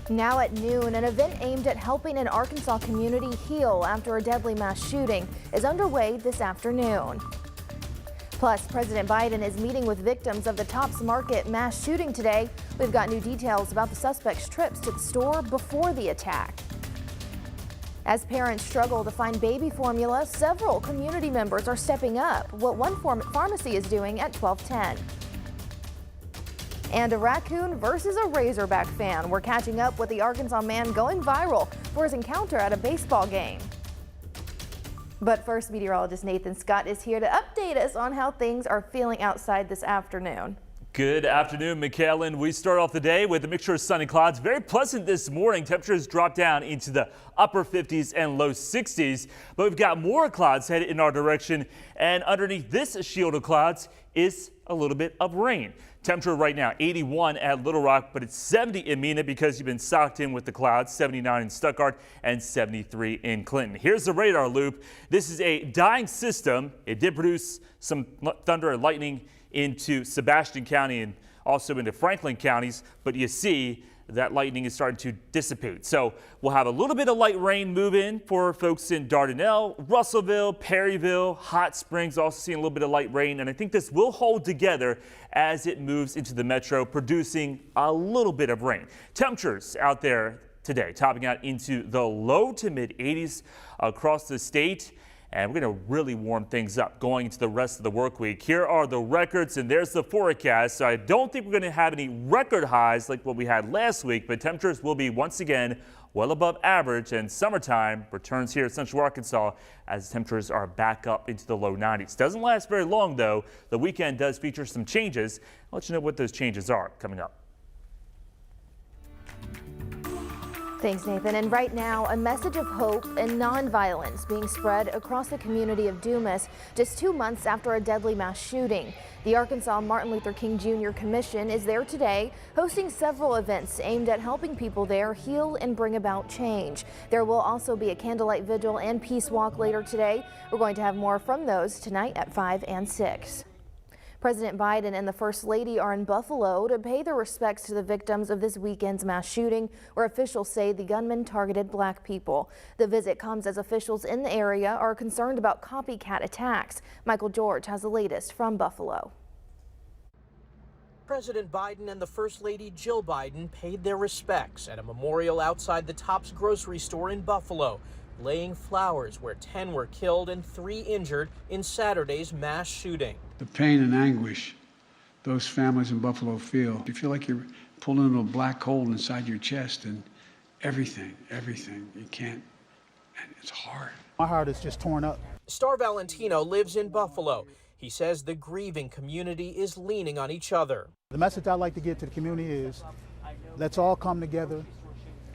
Now at noon, an event aimed at helping an Arkansas community heal after a deadly mass shooting is underway this afternoon. Plus, President Biden is meeting with victims of the Tops Market mass shooting today. We've got new details about the suspect's trips to the store before the attack. As parents struggle to find baby formula, several community members are stepping up. What one pharmacy is doing at 12:10. And a raccoon versus a Razorback fan. We're catching up with the Arkansas man going viral for his encounter at a baseball game. But first, meteorologist Nathan Scott is here to update us on how things are feeling outside this afternoon. Good afternoon, Mackailyn. We start off the day with a mixture of sun and clouds. Very pleasant this morning. Temperatures drop down into the upper 50s and low 60s. But we've got more clouds headed in our direction. And underneath this shield of clouds is a little bit of rain. Temperature right now 81 at Little Rock, but it's 70 in Mena because you've been socked in with the clouds, 79 in Stuttgart and 73 in Clinton. Here's the radar loop. This is a dying system. It did produce some thunder and lightning into Sebastian County and also into Franklin counties, but you see that lightning is starting to dissipate. So we'll have a little bit of light rain move in for folks in Dardanelle, Russellville, Perryville, Hot Springs, also seeing a little bit of light rain. And I think this will hold together as it moves into the metro, producing a little bit of rain. Temperatures out there today topping out into the low to mid 80s across the state. And we're going to really warm things up going into the rest of the work week. Here are the records, and there's the forecast. So I don't think we're going to have any record highs like what we had last week, but temperatures will be once again well above average, and summertime returns here in Central Arkansas as temperatures are back up into the low 90s. Doesn't last very long, though. The weekend does feature some changes. I'll let you know what those changes are coming up. Thanks, Nathan. And right now, a message of hope and nonviolence being spread across the community of Dumas just 2 months after a deadly mass shooting. The Arkansas Martin Luther King Jr. Commission is there today, hosting several events aimed at helping people there heal and bring about change. There will also be a candlelight vigil and peace walk later today. We're going to have more from those tonight at 5 and 6. President Biden and the First Lady are in Buffalo to pay their respects to the victims of this weekend's mass shooting, where officials say the gunman targeted black people. The visit comes as officials in the area are concerned about copycat attacks. Michael George has the latest from Buffalo. President Biden and the First Lady Jill Biden paid their respects at a memorial outside the Tops grocery store in Buffalo, laying flowers where 10 were killed and 3 injured in Saturday's mass shooting. The pain and anguish those families in Buffalo feel. You feel like you're pulling into a black hole inside your chest, and everything, you can't, and it's hard. My heart is just torn up. Star Valentino lives in Buffalo. He says the grieving community is leaning on each other. The message I'd like to get to the community is let's all come together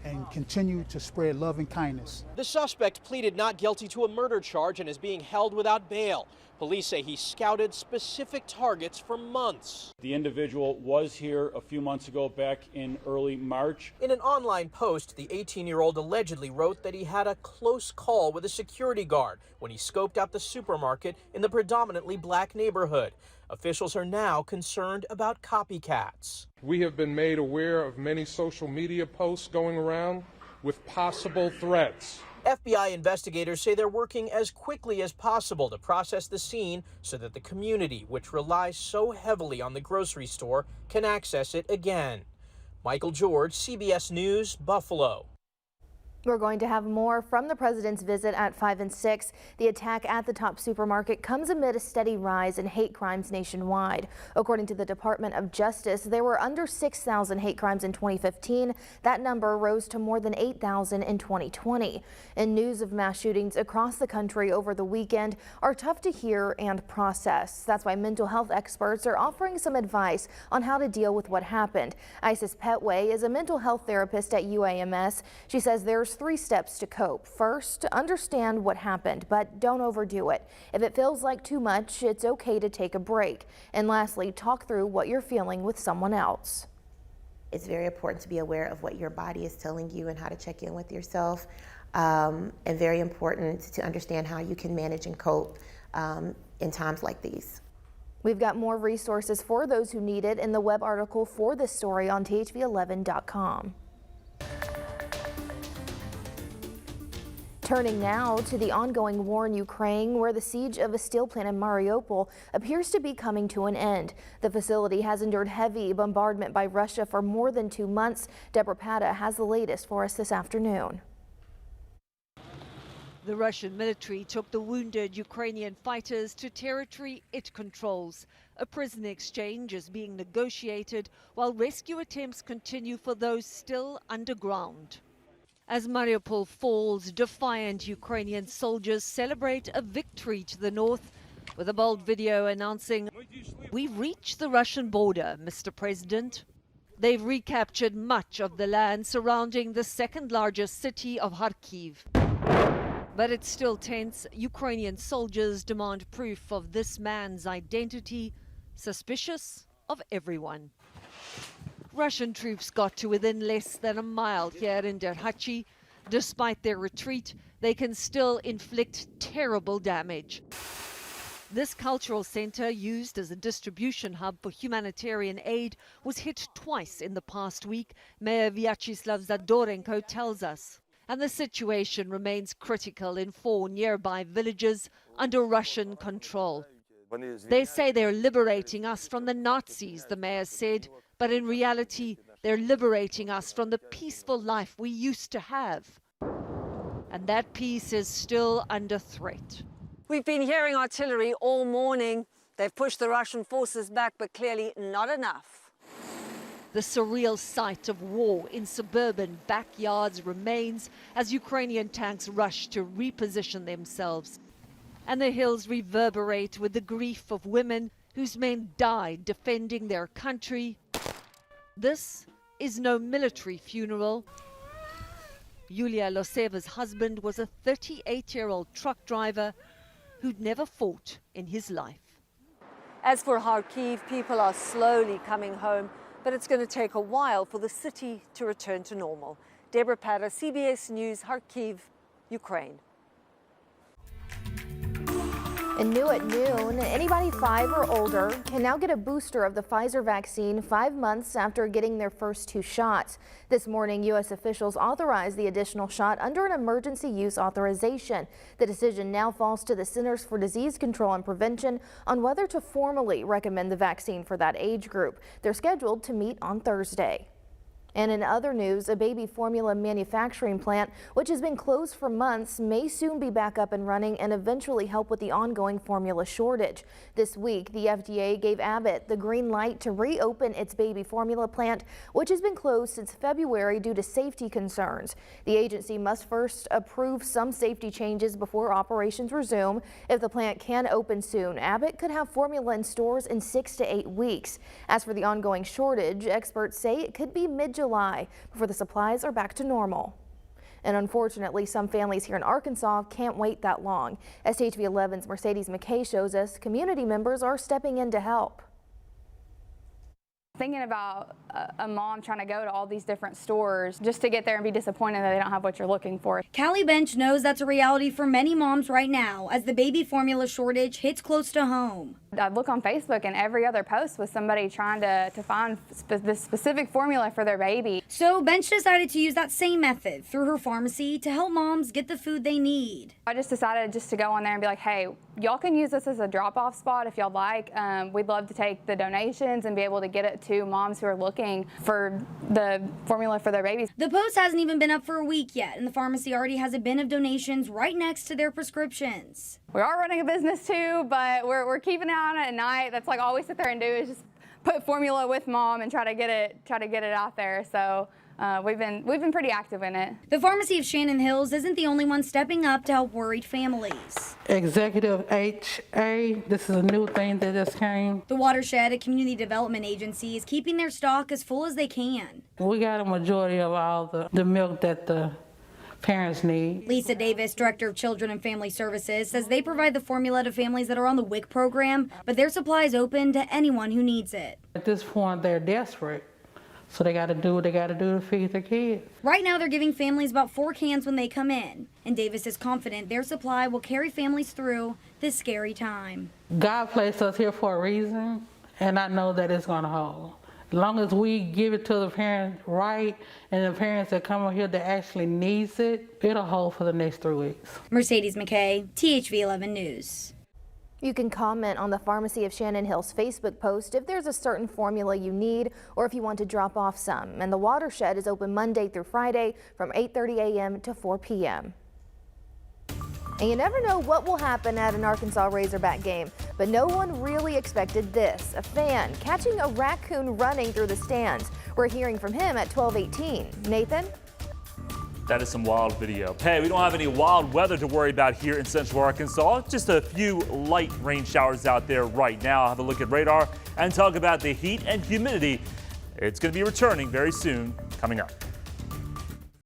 and continue to spread love and kindness. The suspect pleaded not guilty to a murder charge and is being held without bail. Police say he scouted specific targets for months. The individual was here a few months ago, back in early March. In an online post, the 18-year-old allegedly wrote that he had a close call with a security guard when he scoped out the supermarket in the predominantly black neighborhood. Officials are now concerned about copycats. We have been made aware of many social media posts going around with possible threats. FBI investigators say they're working as quickly as possible to process the scene so that the community, which relies so heavily on the grocery store, can access it again. Michael George, CBS News, Buffalo. We're going to have more from the president's visit at 5 and 6. The attack at the Top supermarket comes amid a steady rise in hate crimes nationwide. According to the Department of Justice, there were under 6,000 hate crimes in 2015. That number rose to more than 8,000 in 2020. And news of mass shootings across the country over the weekend are tough to hear and process. That's why mental health experts are offering some advice on how to deal with what happened. Isis Petway is a mental health therapist at UAMS. She says there's 3 steps to cope. First, understand what happened, but don't overdo it. If it feels like too much, it's okay to take a break. And lastly, talk through what you're feeling with someone else. It's very important to be aware of what your body is telling you and how to check in with yourself. And very important to understand how you can manage and cope in times like these. We've got more resources for those who need it in the web article for this story on thv-at-noon.com. Turning now to the ongoing war in Ukraine, where the siege of a steel plant in Mariupol appears to be coming to an end. The facility has endured heavy bombardment by Russia for more than 2 months. Deborah Pata has the latest for us this afternoon. The Russian military took the wounded Ukrainian fighters to territory it controls. A prison exchange is being negotiated while rescue attempts continue for those still underground. As Mariupol falls, defiant Ukrainian soldiers celebrate a victory to the north with a bold video announcing, "We've reached the Russian border, Mr. President." They've recaptured much of the land surrounding the second largest city of Kharkiv. But it's still tense. Ukrainian soldiers demand proof of this man's identity, suspicious of everyone. Russian troops got to within less than a mile here in Derhachi. Despite their retreat, they can still inflict terrible damage. This cultural center, used as a distribution hub for humanitarian aid, was hit twice in the past week, Mayor Vyacheslav Zadorenko tells us. And the situation remains critical in 4 nearby villages under Russian control. They say they're liberating us from the Nazis, the mayor said, but in reality, they're liberating us from the peaceful life we used to have. And that peace is still under threat. We've been hearing artillery all morning. They've pushed the Russian forces back, but clearly not enough. The surreal sight of war in suburban backyards remains as Ukrainian tanks rush to reposition themselves. And the hills reverberate with the grief of women whose men died defending their country. This is no military funeral. Yulia Loseva's husband was a 38-year-old truck driver who'd never fought in his life. As for Kharkiv, people are slowly coming home, but it's going to take a while for the city to return to normal. Deborah Pata, CBS News, Kharkiv, Ukraine. And new at noon, anybody 5 or older can now get a booster of the Pfizer vaccine 5 months after getting their first 2 shots. This morning, U.S. officials authorized the additional shot under an emergency use authorization. The decision now falls to the Centers for Disease Control and Prevention on whether to formally recommend the vaccine for that age group. They're scheduled to meet on Thursday. And in other news, a baby formula manufacturing plant, which has been closed for months, may soon be back up and running and eventually help with the ongoing formula shortage. This week, the FDA gave Abbott the green light to reopen its baby formula plant, which has been closed since February due to safety concerns. The agency must first approve some safety changes before operations resume. If the plant can open soon, Abbott could have formula in stores in 6 to 8 weeks. As for the ongoing shortage, experts say it could be mid-July before the supplies are back to normal. And unfortunately, some families here in Arkansas can't wait that long. As HV11's Mercedes McKay shows us, community members are stepping in to help. Thinking about a mom trying to go to all these different stores just to get there and be disappointed that they don't have what you're looking for. Callie Bench knows that's a reality for many moms right now as the baby formula shortage hits close to home. I look on Facebook and every other post was somebody trying to find the specific formula for their baby. So Bench decided to use that same method through her pharmacy to help moms get the food they need. I just decided just to go on there and be like, hey, y'all can use this as a drop-off spot if y'all like. We'd love to take the donations and be able to get it to moms who are looking for the formula for their babies. The post hasn't even been up for a week yet, and the pharmacy already has a bin of donations right next to their prescriptions. We are running a business too, but we're keeping it on at night. That's like all we sit there and do is just put formula with mom and try to get it out there. So we've been pretty active in it. The pharmacy of Shannon Hills isn't the only one stepping up to help worried families. Executive HA, this is a new thing that just came. The Watershed, a community development agency, is keeping their stock as full as they can. We got a majority of all the milk that the parents need. Lisa Davis, Director of Children and Family Services, says they provide the formula to families that are on the WIC program, but their supply is open to anyone who needs it. At this point, they're desperate. So they got to do what they got to do to feed their kids. Right now, they're giving families about 4 cans when they come in. And Davis is confident their supply will carry families through this scary time. God placed us here for a reason, and I know that it's going to hold. As long as we give it to the parents right, and the parents that come over here that actually needs it, it'll hold for the next 3 weeks. Mercedes McKay, THV11 News. You can comment on the Pharmacy of Shannon Hill's Facebook post if there's a certain formula you need or if you want to drop off some. And the watershed is open Monday through Friday from 8:30 a.m. to 4 p.m. And you never know what will happen at an Arkansas Razorback game, but no one really expected this. A fan catching a raccoon running through the stands. We're hearing from him at 12:18. Nathan? That is some wild video. Hey, we don't have any wild weather to worry about here in central Arkansas. Just a few light rain showers out there right now. I'll have a look at radar and talk about the heat and humidity. It's going to be returning very soon, coming up.